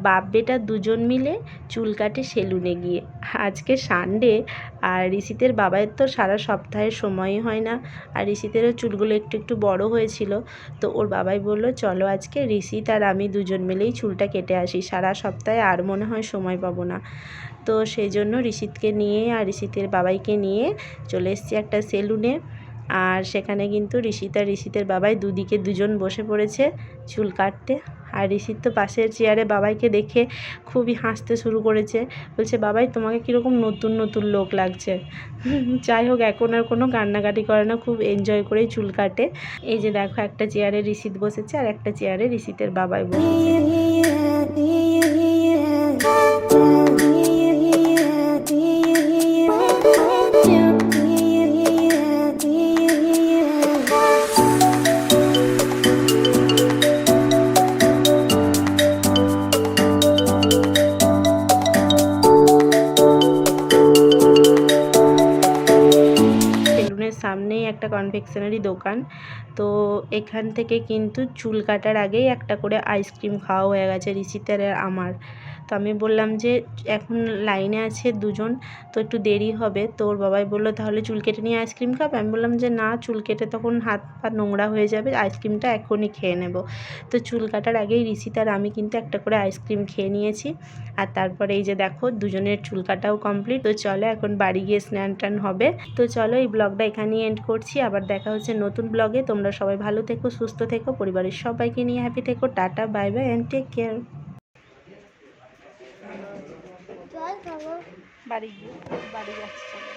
বাপ বেটা দুজন মিলে চুল কাটে সেলুনে গিয়ে। আজকে সানডে আর ঋষিতের বাবাইয়ের তো সারা সপ্তাহে সময়ই হয় না, আর ঋষিতেরও চুলগুলো একটু একটু বড় হয়েছিল। তো ওর বাবাই বলল চলো আজকে ঋষিত আর আমি দুজন মিলেই চুলটা কেটে আসি, সারা সপ্তাহে আর মনে হয় সময় পাবো না। তো সেই জন্য ঋষিতকে নিয়ে আর ঋষিতের বাবাইকে নিয়ে চলে এসেছি একটা সেলুনে। আর সেখানে কিন্তু ঋষিত আর ঋষিতের বাবাই দুদিকে দুজন বসে পড়েছে চুল কাটতে। আর ঋষিত তো পাশের চেয়ারে বাবাইকে দেখে খুবই হাসতে শুরু করেছে, বলছে বাবাই তোমাকে কীরকম নতুন নতুন লোক লাগছে। যাই হোক, এখন আর কোনো কান্নাকাটি করে না, খুব এনজয় করেই চুল কাটে। এই যে দেখো, একটা চেয়ারে ঋষিত বসেছে আর একটা চেয়ারে ঋষিতের বাবাই বসেছে। সামনেই একটা কনফেকশনারি দোকান। তো এখান থেকে কিন্তু চুল কাটার আগেই একটা করে আইসক্রিম খাওয়া হয়ে গেছে ঋষিতের আর আমার। তো আমি বললাম যে এখন লাইনে আছে দুজন, তো একটু দেরি হবে। তো ওর বাবাই বললো তাহলে চুল কেটে নিয়ে আইসক্রিম খাবে। আমি বললাম যে না, চুল কেটে তখন হাত পা নোংরা হয়ে যাবে, আইসক্রিমটা এখনই খেয়ে নেব। তো চুল কাটার আগেই ঋষিত আর আমি কিন্তু একটা করে আইসক্রিম খেয়ে নিয়েছি। আর তারপরে এই যে দেখো, দুজনের চুল কাটাও কমপ্লিট। তো চলো এখন বাড়ি গিয়ে স্নান টান হবে। তো চলো এই ব্লগটা এখানেই এন্ড করছি, আবার দেখা হচ্ছে নতুন ব্লগে। তোমরা সবাই ভালো থেকো, সুস্থ থেকো, পরিবারের সবাইকে নিয়ে হ্যাপি থেকো। Tata, bye bye and take care. বাড়ি যাচ্ছি।